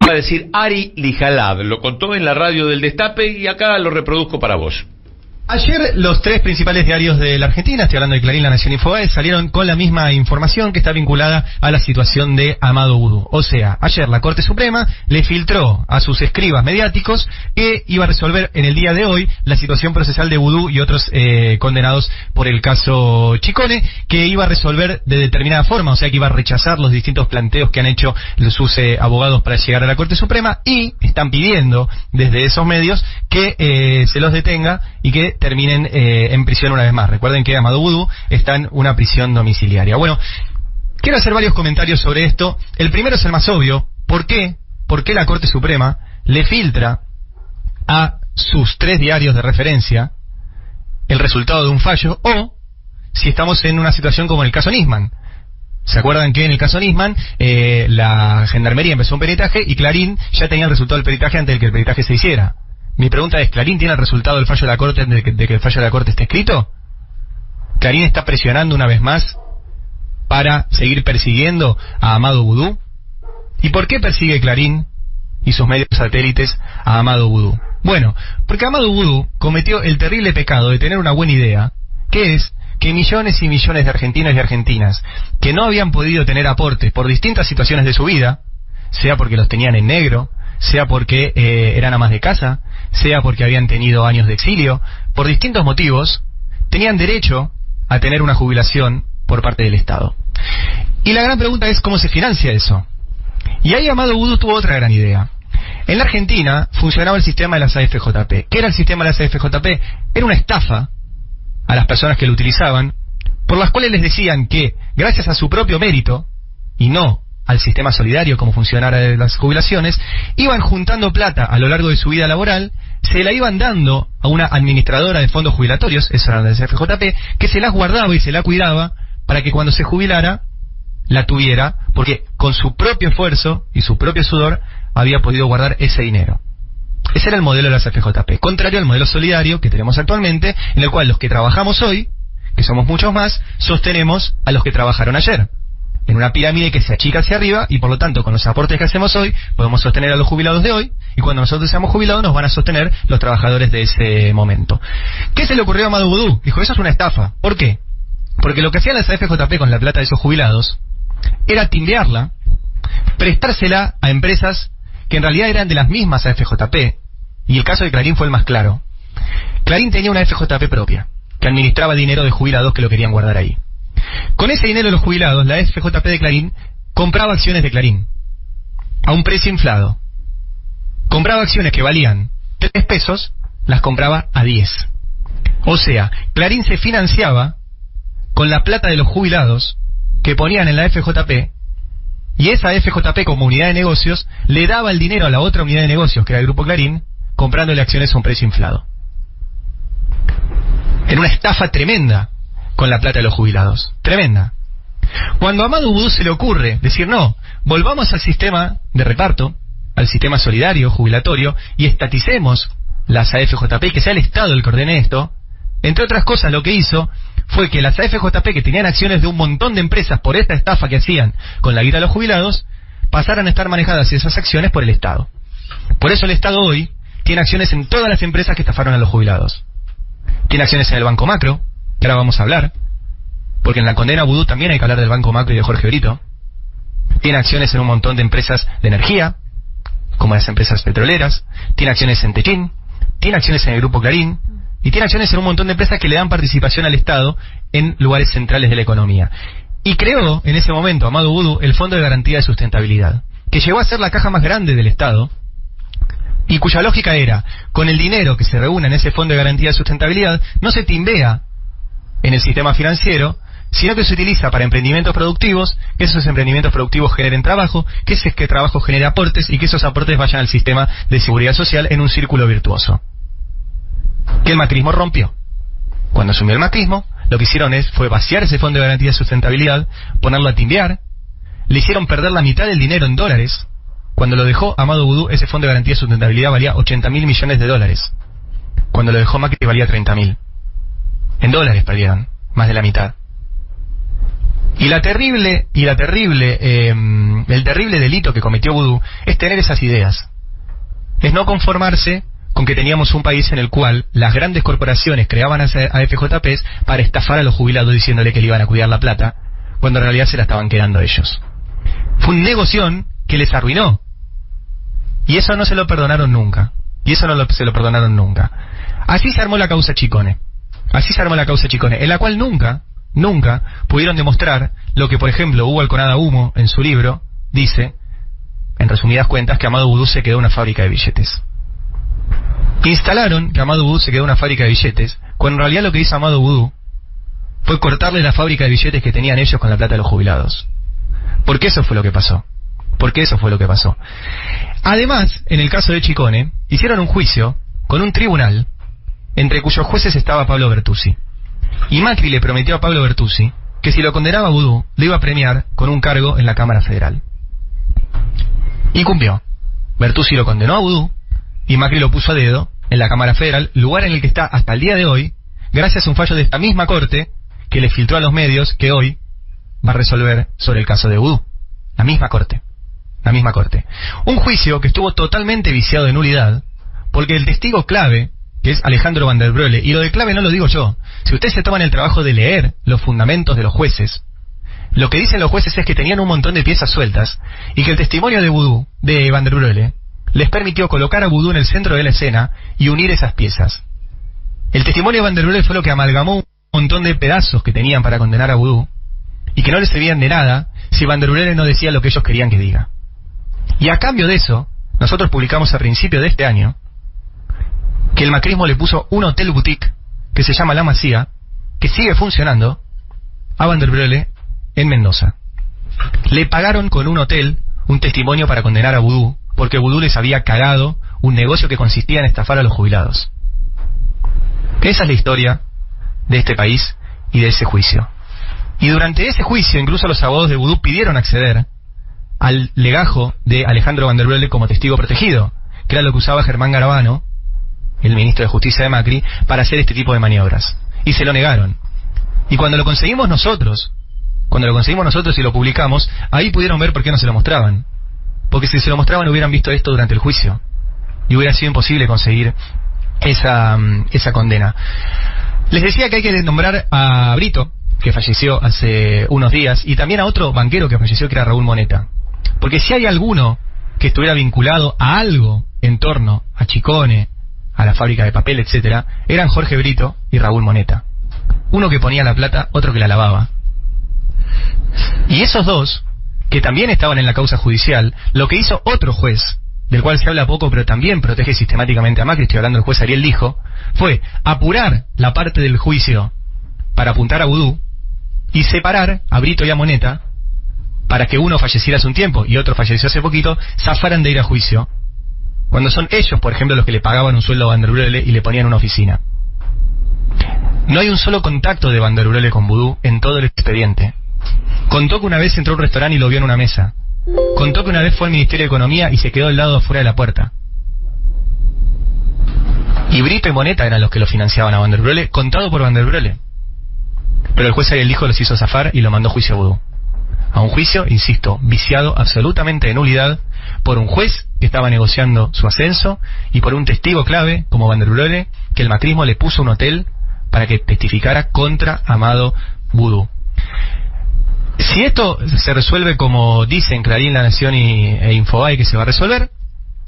Va a decir Ari Lijalad, lo contó en la radio del Destape y acá lo reproduzco para vos. Ayer los tres principales diarios de la Argentina, estoy hablando de Clarín, La Nación y Infobae, salieron con la misma información que está vinculada a la situación de Amado Vudú. O sea, ayer la Corte Suprema le filtró a sus escribas mediáticos que iba a resolver en el día de hoy la situación procesal de Vudú y otros condenados por el caso Chicone, que iba a resolver de determinada forma, o sea que iba a rechazar los distintos planteos que han hecho sus abogados para llegar a la Corte Suprema, y están pidiendo desde esos medios que se los detenga y que terminen en prisión una vez más. Recuerden que Amado Vudú está en una prisión domiciliaria. Bueno, quiero hacer varios comentarios sobre esto. El primero es el más obvio. ¿Por qué? ¿Por qué la Corte Suprema le filtra a sus tres diarios de referencia el resultado de un fallo? O si estamos en una situación como en el caso Nisman. ¿Se acuerdan que en el caso Nisman la Gendarmería empezó un peritaje y Clarín ya tenía el resultado del peritaje antes de que el peritaje se hiciera? Mi pregunta es, ¿Clarín tiene el resultado del fallo de la Corte de que el fallo de la Corte esté escrito? ¿Clarín está presionando una vez más para seguir persiguiendo a Amado Vudú? ¿Y por qué persigue Clarín y sus medios satélites a Amado Vudú? Bueno, porque Amado Vudú cometió el terrible pecado de tener una buena idea, que es que millones y millones de argentinos y argentinas que no habían podido tener aportes por distintas situaciones de su vida, sea porque los tenían en negro, sea porque eran amas de casa, sea porque habían tenido años de exilio, por distintos motivos, tenían derecho a tener una jubilación por parte del Estado. Y la gran pregunta es cómo se financia eso. Y ahí Amado Vudú tuvo otra gran idea. En la Argentina funcionaba el sistema de las AFJP. ¿Qué era el sistema de las AFJP? Era una estafa a las personas que lo utilizaban, por las cuales les decían que, gracias a su propio mérito, y no al sistema solidario como funcionara de las jubilaciones, iban juntando plata a lo largo de su vida laboral, se la iban dando a una administradora de fondos jubilatorios, eso era la FJP, que se las guardaba y se la cuidaba para que cuando se jubilara la tuviera, porque con su propio esfuerzo y su propio sudor había podido guardar ese dinero. Ese era el modelo de las FJP, contrario al modelo solidario que tenemos actualmente, en el cual los que trabajamos hoy, que somos muchos más, sostenemos a los que trabajaron ayer, en una pirámide que se achica hacia arriba, y por lo tanto con los aportes que hacemos hoy podemos sostener a los jubilados de hoy, y cuando nosotros seamos jubilados nos van a sostener los trabajadores de ese momento. ¿Qué se le ocurrió a Amado Vudú? Dijo, eso es una estafa. ¿Por qué? Porque lo que hacían las AFJP con la plata de esos jubilados era timbearla, prestársela a empresas que en realidad eran de las mismas AFJP, y el caso de Clarín fue el más claro. Clarín tenía una AFJP propia, que administraba dinero de jubilados que lo querían guardar ahí. Con ese dinero de los jubilados, la FJP de Clarín compraba acciones de Clarín a un precio inflado. Compraba acciones que valían 3 pesos, las compraba a 10. O sea, Clarín se financiaba con la plata de los jubilados que ponían en la FJP, y esa FJP como unidad de negocios le daba el dinero a la otra unidad de negocios, que era el Grupo Clarín, comprándole acciones a un precio inflado. En una estafa tremenda con la plata de los jubilados. Tremenda. Cuando a Amado Vudú se le ocurre decir, no, volvamos al sistema de reparto, al sistema solidario, jubilatorio, y estaticemos las AFJP, y que sea el Estado el que ordene esto, entre otras cosas lo que hizo fue que las AFJP, que tenían acciones de un montón de empresas por esta estafa que hacían con la guita de los jubilados, pasaran a estar manejadas esas acciones por el Estado. Por eso el Estado hoy tiene acciones en todas las empresas que estafaron a los jubilados. Tiene acciones en el Banco Macro, que ahora vamos a hablar, porque en la condena Vudú también hay que hablar del Banco Macro y de Jorge Brito. Tiene acciones en un montón de empresas de energía, como las empresas petroleras. Tiene acciones en Techín, tiene acciones en el Grupo Clarín, y tiene acciones en un montón de empresas que le dan participación al Estado en lugares centrales de la economía. Y creó en ese momento Amado Vudú el Fondo de Garantía de Sustentabilidad, que llegó a ser la caja más grande del Estado, y cuya lógica era, con el dinero que se reúne en ese Fondo de Garantía de Sustentabilidad, no se timbea en el sistema financiero, sino que se utiliza para emprendimientos productivos, que esos emprendimientos productivos generen trabajo, que ese trabajo genere aportes, y que esos aportes vayan al sistema de seguridad social en un círculo virtuoso. Que el macrismo rompió. Cuando asumió el macrismo, lo que hicieron fue vaciar ese Fondo de Garantía de Sustentabilidad, ponerlo a timbear, le hicieron perder la mitad del dinero en dólares. Cuando lo dejó Amado Vudú, ese Fondo de Garantía de Sustentabilidad valía 80.000 millones de dólares. Cuando lo dejó Macri valía 30.000. En dólares perdieron, más de la mitad. Y el terrible delito que cometió Vudú es tener esas ideas. Es no conformarse con que teníamos un país en el cual las grandes corporaciones creaban a FJPs para estafar a los jubilados diciéndole que le iban a cuidar la plata, cuando en realidad se la estaban quedando ellos. Fue un negoción que les arruinó. Y eso no se lo perdonaron nunca. Se lo perdonaron nunca. Así se armó la causa Chicone. En la cual nunca pudieron demostrar lo que, por ejemplo, Hugo Alconada Humo, en su libro, dice, en resumidas cuentas, que Amado Vudú se quedó una fábrica de billetes. Instalaron que Amado Vudú se quedó una fábrica de billetes, cuando en realidad lo que hizo Amado Vudú fue cortarle la fábrica de billetes que tenían ellos con la plata de los jubilados. Porque eso fue lo que pasó. Además, en el caso de Chicone, hicieron un juicio con un tribunal entre cuyos jueces estaba Pablo Bertuzzi. Y Macri le prometió a Pablo Bertuzzi que si lo condenaba a Vudú, le iba a premiar con un cargo en la Cámara Federal. Y cumplió. Bertuzzi lo condenó a Vudú y Macri lo puso a dedo en la Cámara Federal, lugar en el que está hasta el día de hoy, gracias a un fallo de esta misma corte que le filtró a los medios que hoy va a resolver sobre el caso de Vudú. La misma corte. Un juicio que estuvo totalmente viciado de nulidad, porque el testigo clave, que es Alejandro Van der Broele, y lo de clave no lo digo yo, si ustedes se toman el trabajo de leer los fundamentos de los jueces, lo que dicen los jueces es que tenían un montón de piezas sueltas, y que el testimonio de Vudú, de Van der Broele, les permitió colocar a Vudú en el centro de la escena y unir esas piezas. El testimonio de Van der Broele fue lo que amalgamó un montón de pedazos que tenían para condenar a Vudú, y que no les servían de nada si Van der Broele no decía lo que ellos querían que diga. Y a cambio de eso, nosotros publicamos a principios de este año que el macrismo le puso un hotel boutique que se llama La Masía, que sigue funcionando, a Van der Broele en Mendoza. Le pagaron con un hotel un testimonio para condenar a Vudú, porque Vudú les había cagado un negocio que consistía en estafar a los jubilados. Esa es la historia de este país y de ese juicio. Y durante ese juicio, incluso los abogados de Vudú pidieron acceder al legajo de Alejandro Van der Broele como testigo protegido, que era lo que usaba Germán Garabano, el ministro de Justicia de Macri, para hacer este tipo de maniobras. Y se lo negaron. Y cuando lo conseguimos nosotros y lo publicamos, ahí pudieron ver por qué no se lo mostraban. Porque si se lo mostraban hubieran visto esto durante el juicio. Y hubiera sido imposible conseguir esa condena. Les decía que hay que nombrar a Brito, que falleció hace unos días, y también a otro banquero que falleció, que era Raúl Moneta. Porque si hay alguno que estuviera vinculado a algo en torno a Chicone, a la fábrica de papel, etcétera, eran Jorge Brito y Raúl Moneta. Uno que ponía la plata, otro que la lavaba. Y esos dos, que también estaban en la causa judicial, lo que hizo otro juez, del cual se habla poco pero también protege sistemáticamente a Macri, estoy hablando del juez Ariel Lijo, fue apurar la parte del juicio para apuntar a Vudú y separar a Brito y a Moneta para que uno falleciera hace un tiempo y otro falleció hace poquito, zafaran de ir a juicio, cuando son ellos, por ejemplo, los que le pagaban un sueldo a Van der Broele y le ponían una oficina. No hay un solo contacto de Van der Broele con Vudú en todo el expediente. Contó que una vez entró a un restaurante y lo vio en una mesa. Contó que una vez fue al Ministerio de Economía y se quedó al lado afuera de la puerta. Y Brito y Moneta eran los que lo financiaban a Van der Broele, contado por Van der Broele. Pero el juez Ariel Lijo los hizo zafar y lo mandó a juicio a Vudú. A un juicio, insisto, viciado absolutamente de nulidad por un juez que estaba negociando su ascenso y por un testigo clave como Van der Broele, que el macrismo le puso un hotel para que testificara contra Amado Vudú. Si esto se resuelve como dicen Clarín, La Nación e Infobae que se va a resolver,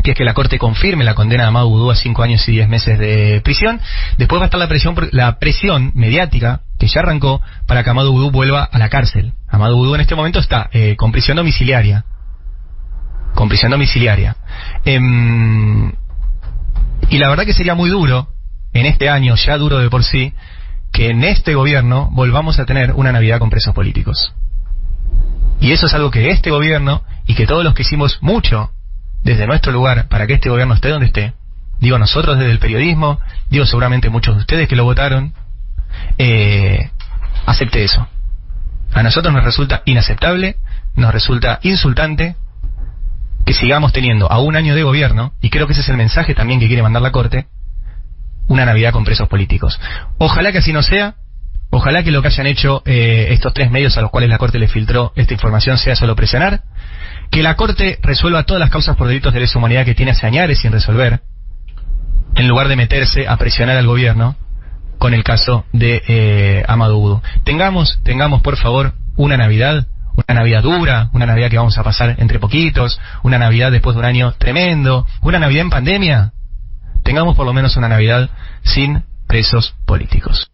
que es que la Corte confirme la condena de Amado Vudú a 5 años y 10 meses de prisión, después va a estar la presión mediática que ya arrancó para que Amado Vudú vuelva a la cárcel. Amado Vudú en este momento está con prisión domiciliaria. Y la verdad que sería muy duro, en este año ya duro de por sí, que en este gobierno volvamos a tener una Navidad con presos políticos. Y eso es algo que este gobierno, y que todos los que hicimos mucho desde nuestro lugar para que este gobierno esté donde esté, digo nosotros desde el periodismo, digo seguramente muchos de ustedes que lo votaron, acepte eso. A nosotros nos resulta inaceptable, nos resulta insultante que sigamos teniendo a un año de gobierno, y creo que ese es el mensaje también que quiere mandar la Corte, una Navidad con presos políticos. Ojalá que así no sea, Ojalá que lo que hayan hecho estos 3 medios a los cuales la Corte le filtró esta información sea solo presionar. Que la Corte resuelva todas las causas por delitos de lesa humanidad que tiene hace años sin resolver, en lugar de meterse a presionar al gobierno con el caso de Amadou Oudou. Tengamos por favor una Navidad dura, una Navidad que vamos a pasar entre poquitos, una Navidad después de un año tremendo, una Navidad en pandemia. Tengamos por lo menos una Navidad sin presos políticos.